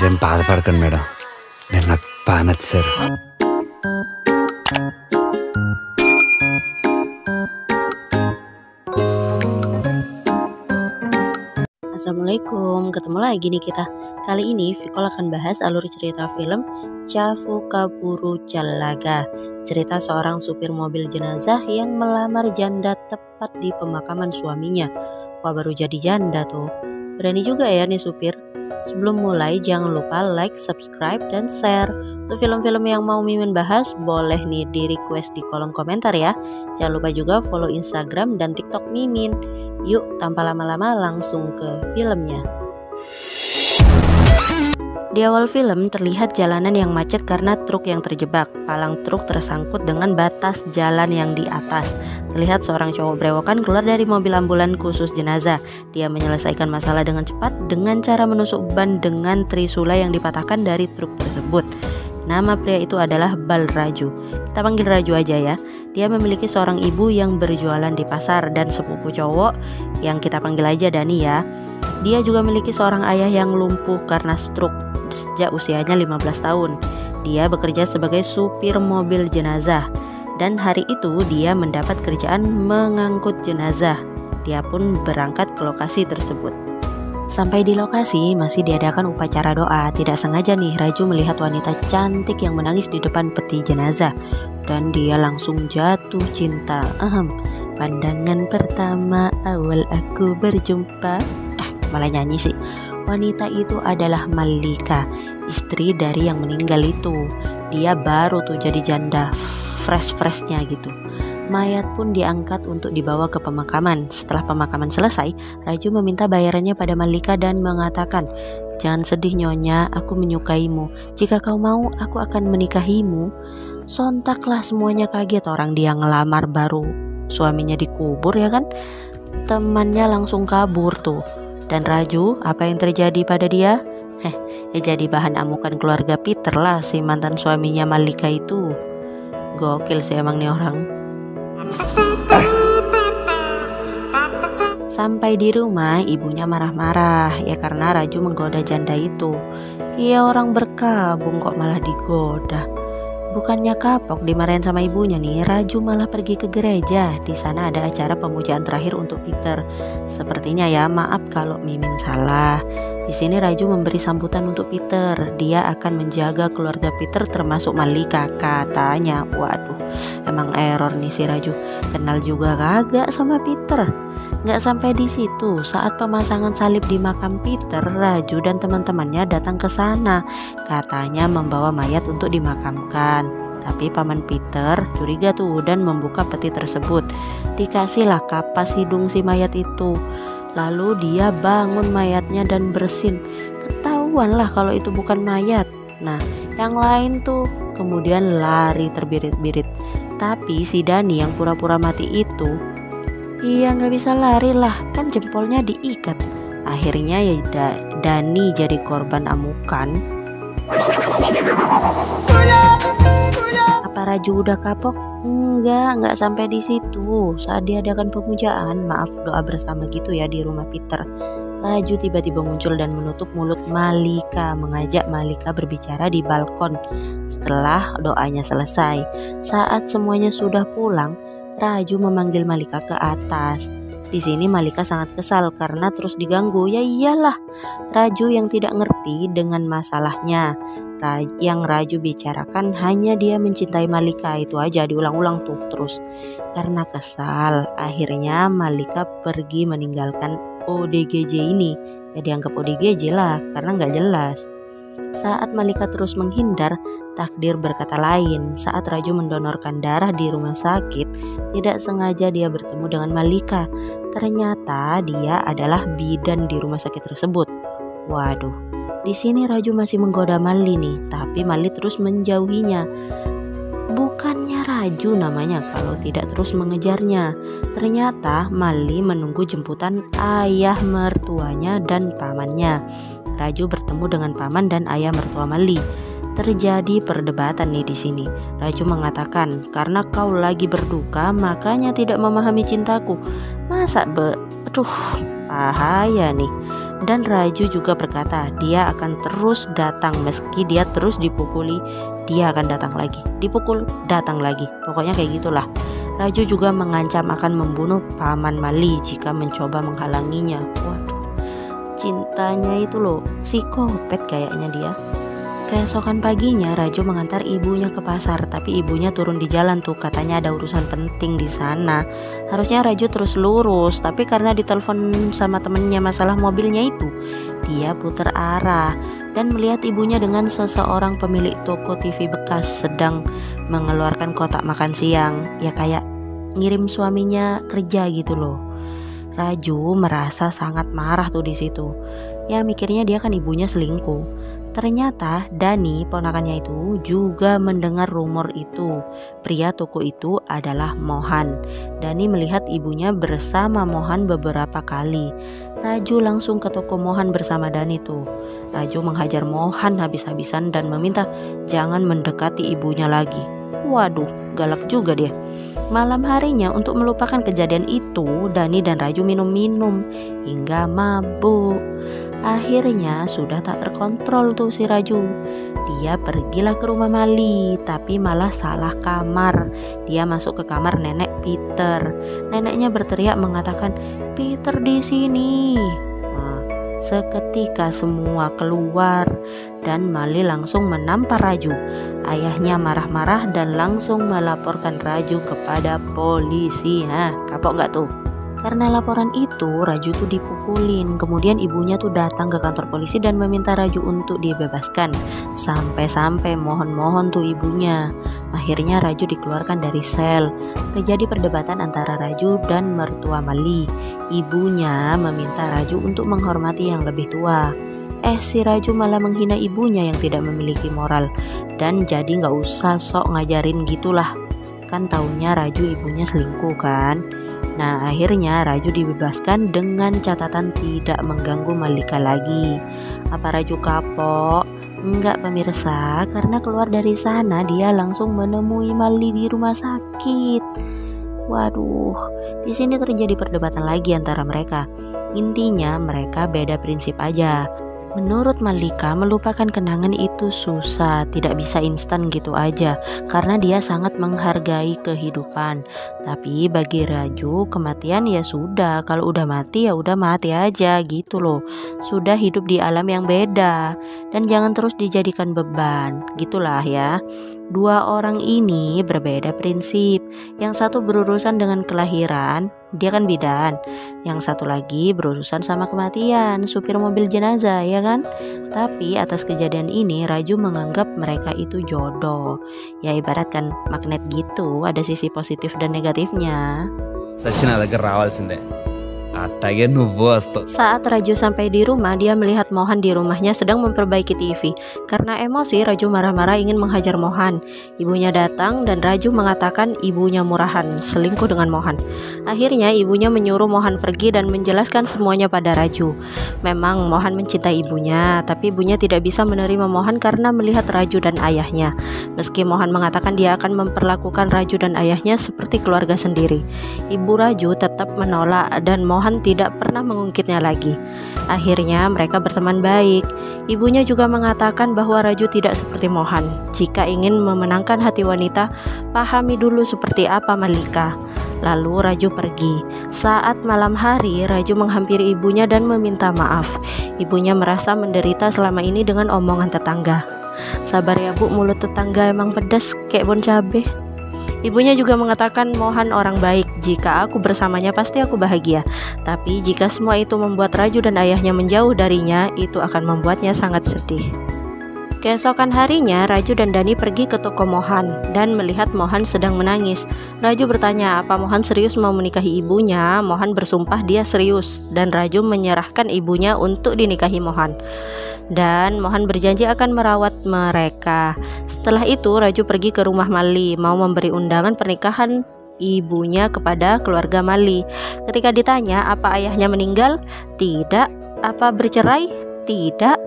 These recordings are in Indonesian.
మీరేం బాధపడకండి మేడం, మీరు నాకు బాగా నచ్చారు. Assalamualaikum, ketemu lagi nih kita. Kali ini Vikol akan bahas alur cerita film Cafu Kaburu Jalaga. Cerita seorang supir mobil jenazah yang melamar janda tepat di pemakaman suaminya. Wah, baru jadi janda tuh. Berani juga ya nih supir. Sebelum mulai jangan lupa like, subscribe, dan share. Untuk film-film yang mau Mimin bahas boleh nih di request di kolom komentar ya. Jangan lupa juga follow Instagram dan TikTok Mimin. Yuk tanpa lama-lama langsung ke filmnya. Di awal film terlihat jalanan yang macet karena truk yang terjebak. Palang truk tersangkut dengan batas jalan yang di atas. Terlihat seorang cowok berewokan keluar dari mobil ambulan khusus jenazah. Dia menyelesaikan masalah dengan cepat dengan cara menusuk ban dengan trisula yang dipatahkan dari truk tersebut. Nama pria itu adalah Balraju. Kita panggil Raju aja ya. Dia memiliki seorang ibu yang berjualan di pasar dan sepupu cowok yang kita panggil aja Dani ya. Dia juga memiliki seorang ayah yang lumpuh karena stroke sejak usianya 15 tahun. Dia bekerja sebagai supir mobil jenazah dan hari itu dia mendapat kerjaan mengangkut jenazah. Dia pun berangkat ke lokasi tersebut. Sampai di lokasi masih diadakan upacara doa. Tidak sengaja nih Raju melihat wanita cantik yang menangis di depan peti jenazah dan dia langsung jatuh cinta. Pandangan pertama awal aku berjumpa. Malah nyanyi sih. Wanita itu adalah Malika, istri dari yang meninggal itu. Dia baru tuh jadi janda, fresh-freshnya gitu. Mayat pun diangkat untuk dibawa ke pemakaman. Setelah pemakaman selesai, Raju meminta bayarannya pada Malika dan mengatakan, "Jangan sedih nyonya, aku menyukaimu. Jika kau mau, aku akan menikahimu." Sontaklah semuanya kaget, orang dia ngelamar baru suaminya dikubur ya kan. Temannya langsung kabur tuh. Dan Raju, apa yang terjadi pada dia? Ya jadi bahan amukan keluarga Peter lah si mantan suaminya Malika itu. Gokil sih emang nih orang. Sampai di rumah ibunya marah-marah ya karena Raju menggoda janda itu. Iya orang berkabung kok malah digoda. Bukannya kapok dimarahin sama ibunya nih, Raju malah pergi ke gereja. Di sana ada acara pemujaan terakhir untuk Peter. Sepertinya ya, maaf kalau Mimin salah. Di sini Raju memberi sambutan untuk Peter. Dia akan menjaga keluarga Peter termasuk Malika katanya. Waduh, emang error nih si Raju. Kenal juga kagak sama Peter. Nggak sampai di situ, saat pemasangan salib di makam Peter, Raju dan teman-temannya datang ke sana. Katanya membawa mayat untuk dimakamkan. Tapi paman Peter curiga tuh dan membuka peti tersebut. Dikasihlah kapas hidung si mayat itu. Lalu dia bangun mayatnya dan bersin. Ketahuan lah kalau itu bukan mayat. Nah, yang lain tuh kemudian lari terbirit-birit. Tapi si Dani yang pura-pura mati itu, iya nggak bisa lari lah, kan jempolnya diikat. Akhirnya ya Dani jadi korban amukan. Apa Raju udah kapok? Enggak sampai di situ. Saat diadakan pemujaan, maaf doa bersama gitu ya di rumah Peter, Raju tiba-tiba muncul dan menutup mulut Malika, mengajak Malika berbicara di balkon. Setelah doanya selesai, saat semuanya sudah pulang, Raju memanggil Malika ke atas. Di sini Malika sangat kesal karena terus diganggu. Ya iyalah, Raju yang tidak ngerti dengan masalahnya. Yang Raju bicarakan hanya dia mencintai Malika, itu aja diulang-ulang tuh terus. Karena kesal, akhirnya Malika pergi meninggalkan ODGJ ini. Ya dianggap ODGJ lah karena nggak jelas. Saat Malika terus menghindar, takdir berkata lain. Saat Raju mendonorkan darah di rumah sakit, tidak sengaja dia bertemu dengan Malika. Ternyata dia adalah bidan di rumah sakit tersebut. Waduh, di sini Raju masih menggoda Mali nih, tapi Mali terus menjauhinya. Bukannya Raju namanya kalau tidak terus mengejarnya. Ternyata Mali menunggu jemputan ayah mertuanya dan pamannya. Raju bertemu dengan paman dan ayah mertua Mali. Terjadi perdebatan nih di sini. Raju mengatakan, "Karena kau lagi berduka, makanya tidak memahami cintaku." Masa bahaya nih. Dan Raju juga berkata dia akan terus datang meski dia terus dipukuli, dia akan datang lagi, dipukul, datang lagi. Pokoknya kayak gitulah. Raju juga mengancam akan membunuh Paman Mali jika mencoba menghalanginya. Waduh, cintanya itu loh, psikopat kayaknya dia. Keesokan paginya Raju mengantar ibunya ke pasar, tapi ibunya turun di jalan tuh, katanya ada urusan penting di sana. Harusnya Raju terus lurus, tapi karena ditelepon sama temennya masalah mobilnya itu, dia putar arah dan melihat ibunya dengan seseorang pemilik toko TV bekas sedang mengeluarkan kotak makan siang. Ya kayak ngirim suaminya kerja gitu loh. Raju merasa sangat marah tuh di situ. Ya mikirnya dia kan ibunya selingkuh. Ternyata Dani, ponakannya itu, juga mendengar rumor itu. Pria toko itu adalah Mohan. Dani melihat ibunya bersama Mohan beberapa kali. Raju langsung ke toko Mohan bersama Dani tuh. Raju menghajar Mohan habis-habisan dan meminta jangan mendekati ibunya lagi. Waduh, galak juga dia. Malam harinya untuk melupakan kejadian itu, Dani dan Raju minum-minum hingga mabuk. Akhirnya sudah tak terkontrol tuh si Raju. Dia pergilah ke rumah Mali, tapi malah salah kamar. Dia masuk ke kamar nenek Peter. Neneknya berteriak mengatakan, "Peter di sini." Nah, seketika semua keluar dan Mali langsung menampar Raju. Ayahnya marah-marah dan langsung melaporkan Raju kepada polisi. Kapok nggak tuh? Karena laporan itu Raju tuh dipukulin. Kemudian ibunya tuh datang ke kantor polisi dan meminta Raju untuk dibebaskan. Sampai-sampai mohon-mohon tuh ibunya. Akhirnya Raju dikeluarkan dari sel. Terjadi perdebatan antara Raju dan mertua Mali. Ibunya meminta Raju untuk menghormati yang lebih tua. Si Raju malah menghina ibunya yang tidak memiliki moral. Dan jadi nggak usah sok ngajarin gitulah. Kan taunya Raju ibunya selingkuh kan. Nah akhirnya Raju dibebaskan dengan catatan tidak mengganggu Malika lagi. Apa Raju kapok? Enggak pemirsa, karena keluar dari sana dia langsung menemui Mali di rumah sakit. Waduh, di sini terjadi perdebatan lagi antara mereka. Intinya mereka beda prinsip aja. Menurut Malika, melupakan kenangan itu susah, tidak bisa instan gitu aja, karena dia sangat menghargai kehidupan. Tapi bagi Raju, kematian ya sudah, kalau udah mati ya udah mati aja gitu loh. Sudah hidup di alam yang beda, dan jangan terus dijadikan beban, gitulah ya. Dua orang ini berbeda prinsip. Yang satu berurusan dengan kelahiran, dia kan bidan. Yang satu lagi berurusan sama kematian, supir mobil jenazah, ya kan? Tapi atas kejadian ini Raju menganggap mereka itu jodoh. Ya ibaratkan magnet gitu, ada sisi positif dan negatifnya. Sachin దగ్గర రావాల్సిందే అట్టాగే నువ్వు వస్తావు. Saat Raju sampai di rumah, dia melihat Mohan di rumahnya sedang memperbaiki TV. Karena emosi, Raju marah-marah ingin menghajar Mohan. Ibunya datang dan Raju mengatakan ibunya murahan, selingkuh dengan Mohan. Akhirnya ibunya menyuruh Mohan pergi dan menjelaskan semuanya pada Raju. Memang Mohan mencintai ibunya, tapi ibunya tidak bisa menerima Mohan karena melihat Raju dan ayahnya. Meski Mohan mengatakan dia akan memperlakukan Raju dan ayahnya seperti keluarga sendiri, ibu Raju tetap menolak dan Mohan tidak pernah mengungkitnya lagi. Akhirnya mereka berteman baik. Ibunya juga mengatakan bahwa Raju tidak seperti Mohan. Jika ingin memenangkan hati wanita, pahami dulu seperti apa Malika. Lalu Raju pergi. Saat malam hari, Raju menghampiri ibunya dan meminta maaf. Ibunya merasa menderita selama ini dengan omongan tetangga. Sabar ya bu, mulut tetangga emang pedas kayak bon cabe. Ibunya juga mengatakan Mohan orang baik. Jika aku bersamanya pasti aku bahagia. Tapi jika semua itu membuat Raju dan ayahnya menjauh darinya, itu akan membuatnya sangat sedih. Keesokan harinya, Raju dan Dani pergi ke toko Mohan dan melihat Mohan sedang menangis. Raju bertanya apa Mohan serius mau menikahi ibunya. Mohan bersumpah dia serius dan Raju menyerahkan ibunya untuk dinikahi Mohan. Dan Mohan berjanji akan merawat mereka. Setelah itu Raju pergi ke rumah Mali mau memberi undangan pernikahan ibunya kepada keluarga Mali. Ketika ditanya apa ayahnya meninggal, tidak. Apa bercerai, tidak.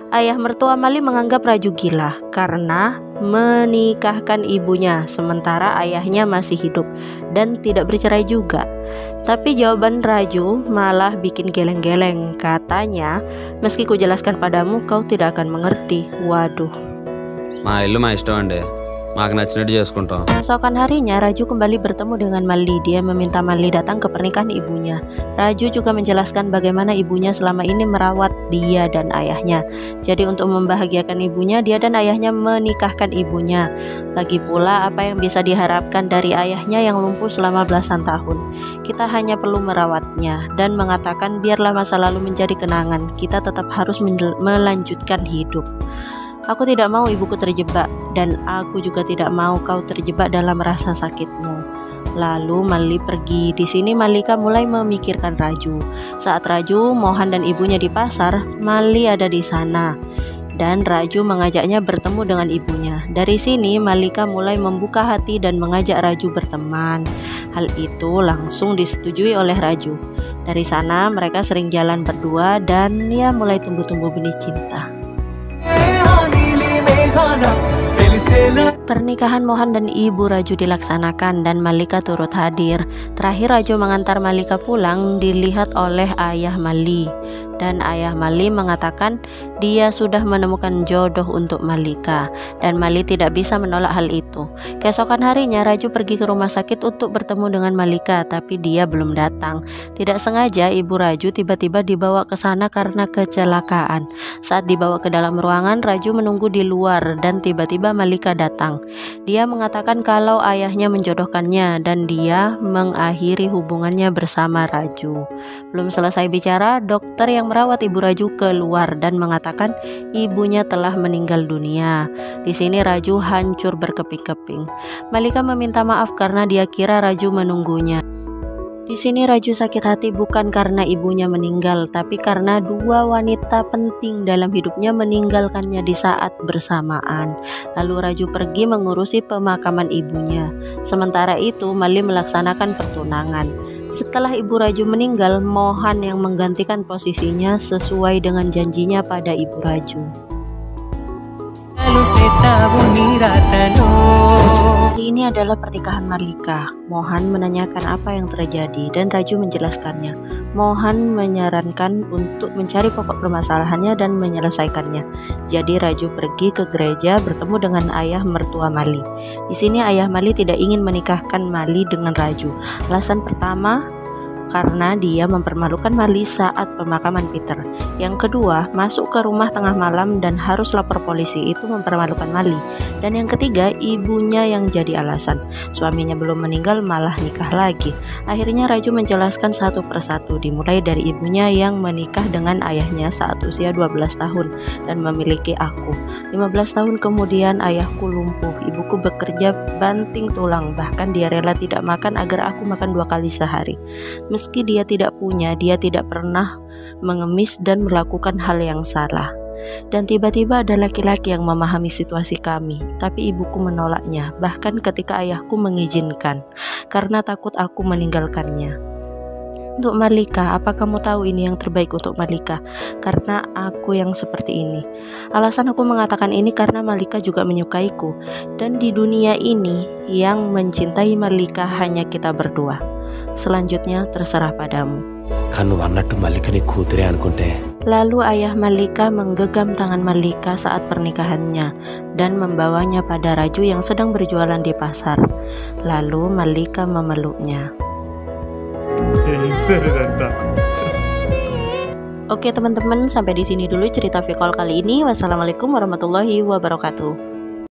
Ayah mertua Mali menganggap Raju gila karena menikahkan ibunya sementara ayahnya masih hidup dan tidak bercerai juga. Tapi jawaban Raju malah bikin geleng-geleng. Katanya, meski ku jelaskan padamu kau tidak akan mengerti. Waduh. మా ఇల్లు మా ఇష్టం అండి, మాకు నచ్చినట్టు చేసుకుంటాం. Keesokan harinya Raju kembali bertemu dengan Mali. Dia meminta Mali datang ke pernikahan ibunya. Raju juga menjelaskan bagaimana ibunya selama ini merawat dia dan ayahnya. Jadi untuk membahagiakan ibunya, dia dan ayahnya menikahkan ibunya. Lagi pula apa yang bisa diharapkan dari ayahnya yang lumpuh selama belasan tahun. Kita hanya perlu merawatnya dan mengatakan biarlah masa lalu menjadi kenangan. Kita tetap harus melanjutkan hidup. Aku tidak mau ibuku terjebak dan aku juga tidak mau kau terjebak dalam rasa sakitmu. Lalu Mali pergi. Di sini Malika mulai memikirkan Raju. Saat Raju, Mohan dan ibunya di pasar, Mali ada di sana. Dan Raju mengajaknya bertemu dengan ibunya. Dari sini Malika mulai membuka hati dan mengajak Raju berteman. Hal itu langsung disetujui oleh Raju. Dari sana mereka sering jalan berdua dan ya mulai tumbuh-tumbuh benih cinta. Pernikahan Mohan dan ibu Raju dilaksanakan dan Malika turut hadir. Terakhir Raju mengantar Malika pulang dilihat oleh ayah Mali. Dan ayah Mali mengatakan dia sudah menemukan jodoh untuk Malika dan Mali tidak bisa menolak hal itu. Keesokan harinya Raju pergi ke rumah sakit untuk bertemu dengan Malika, tapi dia belum datang. Tidak sengaja ibu Raju tiba-tiba dibawa ke sana karena kecelakaan. Saat dibawa ke dalam ruangan, Raju menunggu di luar dan tiba-tiba Malika datang. Dia mengatakan kalau ayahnya menjodohkannya dan dia mengakhiri hubungannya bersama Raju. Belum selesai bicara, dokter yang merawat ibu Raju keluar dan mengatakan ibunya telah meninggal dunia. Di sini Raju hancur berkeping-keping. Malika meminta maaf karena dia kira Raju menunggunya. Di sini Raju sakit hati bukan karena ibunya meninggal, tapi karena dua wanita penting dalam hidupnya meninggalkannya di saat bersamaan. Lalu Raju pergi mengurusi pemakaman ibunya. Sementara itu Mali melaksanakan pertunangan. Setelah ibu Raju meninggal, Mohan yang menggantikan posisinya sesuai dengan janjinya pada ibu Raju. Hari ini adalah pernikahan Malika. Mohan menanyakan apa yang terjadi dan Raju menjelaskannya. Mohan menyarankan untuk mencari pokok permasalahannya dan menyelesaikannya. Jadi Raju pergi ke gereja bertemu dengan ayah mertua Mali. Di sini ayah Mali tidak ingin menikahkan Mali dengan Raju. Alasan pertama, karena dia mempermalukan Mali saat pemakaman Peter. Yang kedua, masuk ke rumah tengah malam dan harus lapor polisi itu mempermalukan Mali. Dan yang ketiga, ibunya yang jadi alasan. Suaminya belum meninggal malah nikah lagi. Akhirnya Raju menjelaskan satu persatu, dimulai dari ibunya yang menikah dengan ayahnya saat usia 12 tahun dan memiliki aku. 15 tahun kemudian ayahku lumpuh, ibuku bekerja banting tulang, bahkan dia rela tidak makan agar aku makan 2 kali sehari. Meski dia tidak punya, dia tidak pernah mengemis dan melakukan hal yang salah. Dan tiba-tiba ada laki-laki yang memahami situasi kami, tapi ibuku menolaknya, bahkan ketika ayahku mengizinkan, karena takut aku meninggalkannya. Untuk Malika, apa kamu tahu ini yang terbaik untuk Malika? Karena aku yang seperti ini. Alasan aku mengatakan ini karena Malika juga menyukaiku, dan di dunia ini yang mencintai Malika hanya kita berdua. Selanjutnya terserah padamu. Lalu ayah Malika menggenggam tangan Malika saat pernikahannya dan membawanya pada Raju yang sedang berjualan di pasar. Lalu Malika memeluknya. Oke teman-teman, sampai di sini dulu cerita Vicol kali ini. Wassalamualaikum warahmatullahi wabarakatuh.